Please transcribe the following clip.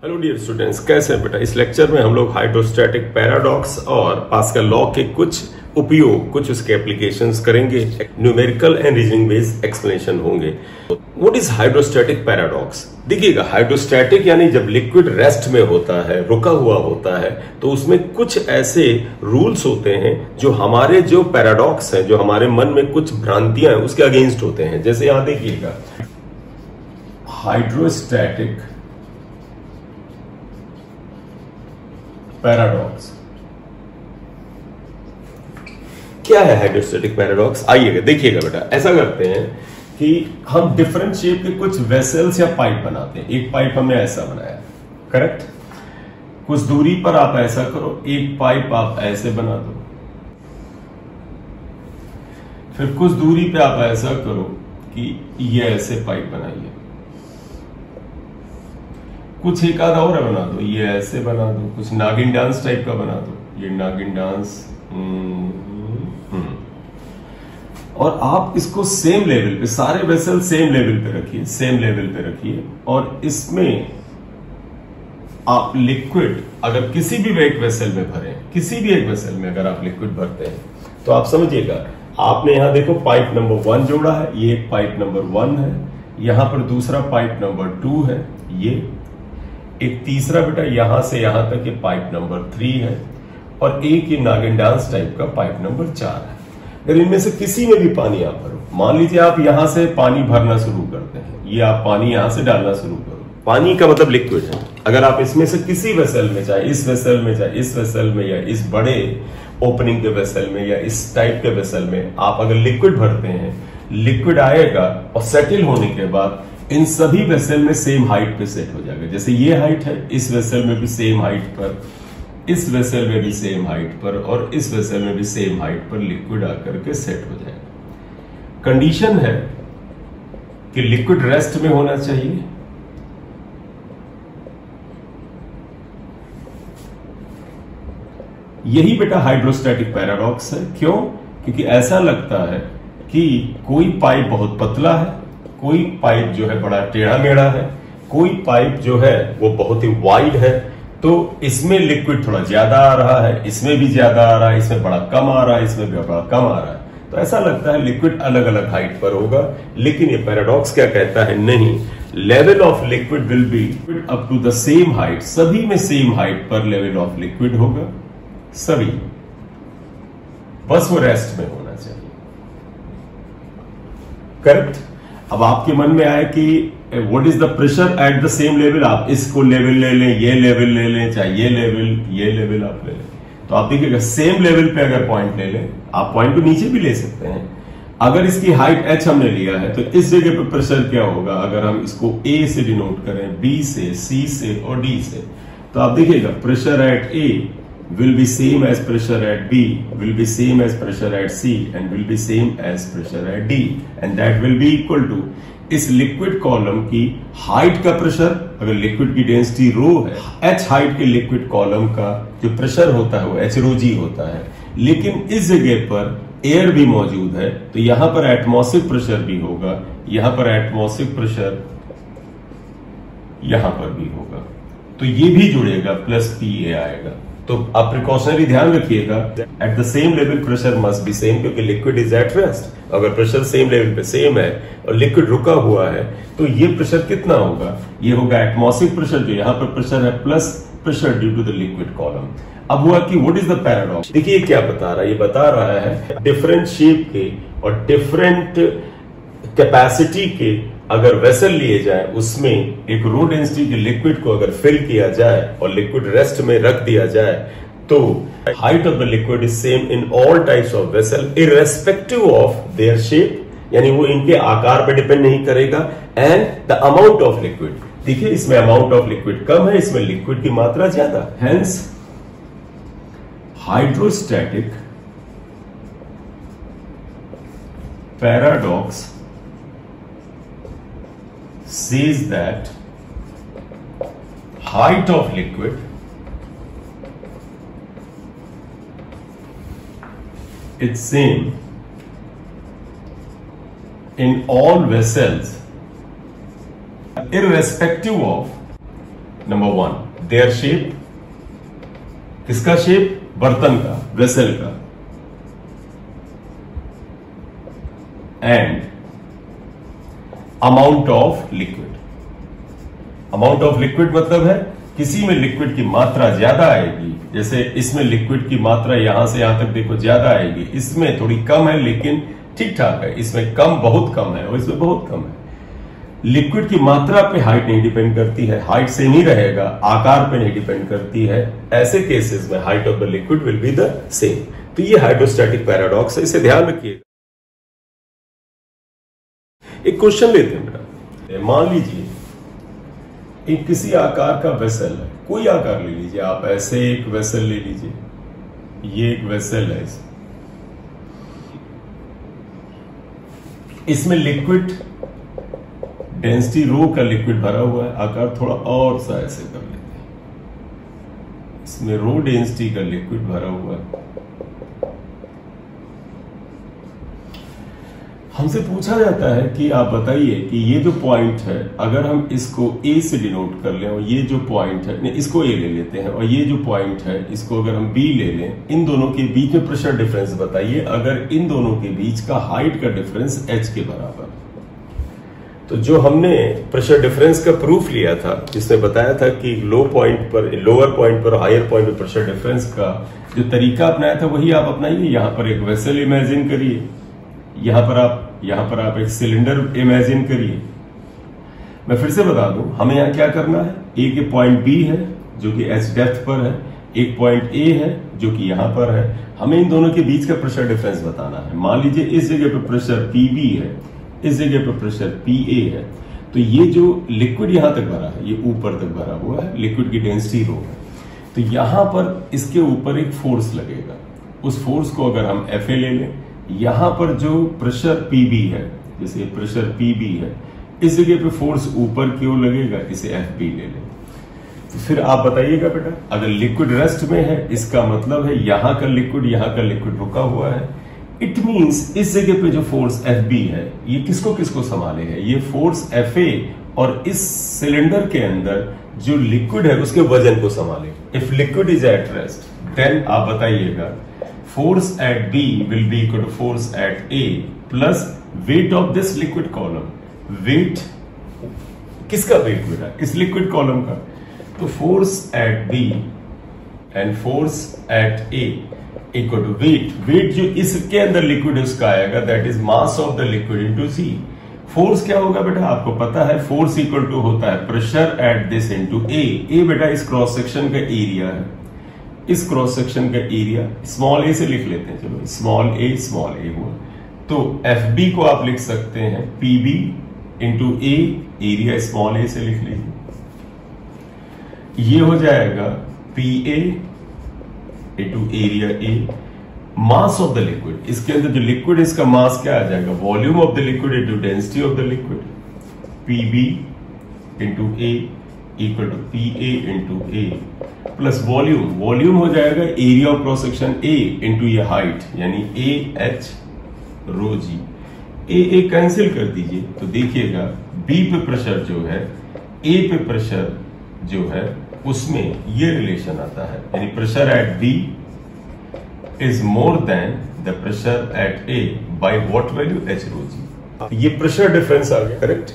Hello dear students, कैसे हैं बेटा। इस लेक्चर में हम लोग हाइड्रोस्टैटिक पैराडॉक्स और पास्कल लॉ के कुछ उपयोग, कुछ उसके एप्लीकेशंस करेंगे। Numerical and reasoning based explanation होंगे। What is hydrostatic paradox? देखिएगा, हाइड्रोस्टैटिक यानी जब लिक्विड रेस्ट में होता है, रुका हुआ होता है, तो उसमें कुछ ऐसे रूल्स होते हैं जो हमारे जो पैराडॉक्स हैं, जो हमारे मन में कुछ भ्रांतियां हैं, उसके अगेंस्ट होते हैं। जैसे यहां देखिएगा, हाइड्रोस्टैटिक पैराडॉक्स क्या है? हाइड्रोस्टैटिक पैराडॉक्स, आइएगा देखिएगा बेटा। ऐसा करते हैं कि हम डिफरेंट शेप के कुछ वेसल्स या पाइप बनाते हैं। एक पाइप हमने ऐसा बनाया, करेक्ट। कुछ दूरी पर आप ऐसा करो, एक पाइप आप ऐसे बना दो। फिर कुछ दूरी पे आप ऐसा करो कि ये ऐसे पाइप बनाइए। कुछ एक आधा और बना दो, ये ऐसे बना दो। कुछ नागिन डांस टाइप का बना दो, ये नागिन डांस। और आप इसको सेम लेवल पे, सारे वेसल सेम लेवल पे रखिए, सेम लेवल पे रखिए। और इसमें आप लिक्विड अगर किसी भी एक वेसल में भरें, किसी भी एक वेसल में अगर आप लिक्विड भरते हैं, तो आप समझिएगा, आपने यहां देखो पाइप नंबर 1 जोड़ा है, ये एक पाइप नंबर 1 है। यहां पर दूसरा पाइप नंबर 2 है, ये एक तीसरा बेटा यहां से यहां तक ये पाइप नंबर 3 है। और एक ये नागिन डांस टाइप का पाइप नंबर 4 है। अगर इनमें से किसी में भी पानी आप भरो, मान लीजिए आप यहां से पानी भरना शुरू करते हैं, ये आप पानी यहां से डालना शुरू करो। पानी का मतलब लिक्विड है। अगर आप इसमें से किसी वेसल में, चाहे इस वेसल में, चाहे इस वेसल में, या इस बड़े ओपनिंग के वेसल में, या इस टाइप के वेसल में आप अगर लिक्विड भरते हैं, लिक्विड आएगा और सेटल होने के बाद इन सभी वेसल में सेम हाइट पे सेट हो जाएगा। जैसे ये हाइट है, इस वेसल में भी सेम हाइट पर, इस वेसल में भी सेम हाइट पर, और इस वेसल में भी सेम हाइट पर लिक्विड आकर के सेट हो जाएगा। कंडीशन है कि लिक्विड रेस्ट में होना चाहिए। यही बेटा हाइड्रोस्टैटिक पैराडॉक्स है। क्यों? क्योंकि ऐसा लगता है कि कोई पाइप बहुत पतला है, कोई पाइप जो है बड़ा टेढ़ा मेढ़ा है, कोई पाइप जो है वो बहुत ही वाइड है। तो इसमें लिक्विड थोड़ा ज्यादा आ रहा है, इसमें भी ज्यादा आ रहा है, इसमें बड़ा कम आ रहा है, इसमें भी बड़ा कम आ रहा है। तो ऐसा लगता है लिक्विड अलग अलग हाइट पर होगा। लेकिन ये पैराडॉक्स क्या कहता है? नहीं, level of liquid will be up to the same height. सभी में सेम हाइट पर लेवल ऑफ लिक्विड होगा, सभी। बस वो रेस्ट में होना चाहिए, करेक्ट। अब आपके मन में आए कि what is the pressure at the same level. आप इसको लेवल ले लें, ये लेवल ले लें, चाहे ये लेवल आप ले लें। तो आप देखिएगा, सेम लेवल पे अगर पॉइंट ले लें, आप पॉइंट को नीचे भी ले सकते हैं। अगर इसकी हाइट h हमने लिया है, तो इस जगह पे प्रेशर क्या होगा? अगर हम इसको A से डिनोट करें, B से, C से और D से, तो आप देखिएगा pressure at A will be same as pressure at B, will be same as pressure at C, and will be same as pressure at D, and that will be equal to इस liquid column की height का pressure. अगर liquid की density rho है, h height के liquid column का जो pressure होता है वो h रो जी होता है। लेकिन इस जगह पर एयर भी मौजूद है, तो यहां पर एटमॉस्फेरिक प्रेशर भी होगा, यहां पर एटमॉस्फेरिक प्रेशर यहां पर भी होगा। तो ये भी जुड़ेगा, प्लस PA आएगा। तो आप प्रिकॉशनरी ध्यान रखिएगा, at the same level pressure must be same, क्योंकि लिक्विड इज एट रेस्ट। अगर प्रेशर सेम लेवल पे सेम है और लिक्विड रुका हुआ है, तो ये प्रेशर कितना होगा? ये होगा एटमॉस्फेरिक प्रेशर, जो यहां पर प्रेशर है, plus pressure due to the liquid column. अब हुआ कि व्हाट इज द पैराडॉक्स। देखिए क्या बता रहा है, ये बता रहा है डिफरेंट शेप के और डिफरेंट कैपेसिटी के अगर वेसल लिए जाए, उसमें एक रो डेंसिटी के लिक्विड को अगर फिल किया जाए और लिक्विड रेस्ट में रख दिया जाए, तो height of the liquid is same in all types of vessel irrespective of their shape, यानी वो इनके आकार पर डिपेंड नहीं करेगा, and the amount of liquid. देखिए, इसमें अमाउंट ऑफ लिक्विड कम है, इसमें लिक्विड की मात्रा ज्यादा। Hence hydrostatic paradox says that height of liquid is same in all vessels irrespective of number 1 their shape, किसका शेप, बर्तन का, वेसल का, and amount of liquid. Amount of liquid मतलब है किसी में लिक्विड की मात्रा ज्यादा आएगी, जैसे इसमें लिक्विड की मात्रा यहां से यहां तक देखो ज्यादा आएगी, इसमें थोड़ी कम है लेकिन ठीक ठाक है, इसमें कम बहुत कम है और इसमें बहुत कम है। लिक्विड की मात्रा पे हाइट नहीं डिपेंड करती है, हाइट सेम ही रहेगा, आकार पे नहीं डिपेंड करती है। ऐसे केसेस में height of the liquid will be the same. तो ये हाइड्रोस्टैटिक पैराडॉक्स है, इसे ध्यान रखिएगा। एक क्वेश्चन लेते हैं बेटा, मान लीजिए एक किसी आकार का वेसल है, कोई आकार ले लीजिए आप, ऐसे एक वेसल ले लीजिए, ये एक वेसल है, इसमें लिक्विड डेंसिटी रो का लिक्विड भरा हुआ है, आकार थोड़ा और सा ऐसे कर लेते हैं, इसमें रो डेंसिटी का लिक्विड भरा हुआ है। हमसे पूछा जाता है कि आप बताइए कि ये जो पॉइंट है, अगर हम इसको ए से डिनोट कर लें और ये जो पॉइंट है, इसको ए ले लेते हैं, और ये जो पॉइंट है इसको अगर हम बी ले लें, इन दोनों के बीच में प्रेशर डिफरेंस बताइए अगर इन दोनों के बीच का हाइट का डिफरेंस एच के बराबर। तो जो हमने प्रेशर डिफरेंस का प्रूफ लिया था, जिसमें बताया था कि लोअर पॉइंट पर हायर पॉइंट पर प्रेशर डिफरेंस का जो तरीका अपनाया था वही आप अपनाइए। यहां पर एक वेसल इमेजिन करिए, यहां पर आप एक सिलेंडर इमेजिन करिए। मैं फिर से बता दूं, हमें यहां क्या करना है, एक पॉइंट बी है जो कि एच डेप्थ पर है, एक पॉइंट ए है जो कि यहां पर है, हमें इन दोनों के बीच का प्रेशर डिफरेंस बताना है। मान लीजिए इस जगह पे प्रेशर पीबी है, इस जगह पे प्रेशर पीए है, तो ये जो लिक्विड यहां तक भरा है, ये ऊपर तक भरा हुआ है, लिक्विड की डेंसिटी रो है, तो यहां पर इसके ऊपर एक फोर्स लगेगा। उस फोर्स को अगर हम एफ ए ले लें, यहां पर जो प्रेशर पीबी है, जैसे प्रेशर पीबी है, इस जगह पे फोर्स ऊपर की ओर लगेगा, इसे एफ बी ले लें। तो फिर आप बताइएगा बेटा, अगर लिक्विड रेस्ट में है, इसका मतलब है यहां का लिक्विड रुका हुआ है। इट मींस इस जगह पे जो फोर्स एफ बी है, ये किसको किसको संभाले है, ये फोर्स एफ ए और इस सिलेंडर के अंदर जो लिक्विड है उसके वजन को संभाले। If liquid is at rest, then आप बताइएगा force at B will be equal to force at A plus weight of this liquid column. Weight किसका वेट बेटा, इस लिक्विड कॉलम का। तो force at B and force at A equal to weight जो इसके अंदर लिक्विड है उसका आएगा, that is mass of the liquid into C। Force क्या होगा बेटा, आपको पता है, फोर्स इक्वल टू होता है प्रेशर एट दिस इनटू ए बेटा इस क्रॉस सेक्शन का एरिया है, इस क्रॉस सेक्शन का एरिया स्मॉल ए से लिख लेते हैं, चलो स्मॉल ए हुआ। तो एफ बी को आप लिख सकते हैं पी बी इंटू ए, एरिया स्मॉल ए से लिख लीजिए, ये हो जाएगा P A into area A. Mass of the liquid, इसके अंदर जो लिक्विड है इसका मास क्या आ जाएगा, volume of the liquid into density of the liquid, P B into A equal to P A into A plus volume हो जाएगा area of cross section A into ये हाइट, यानी A H rho ji. A cancel कर दीजिए, तो देखिएगा B पे pressure जो है, ए पे प्रेशर जो है, उसमें ये रिलेशन आता है, यानी pressure at B is more than the pressure at A by what value, H rho G. ये प्रेशर डिफरेंस आ गया, करेक्ट।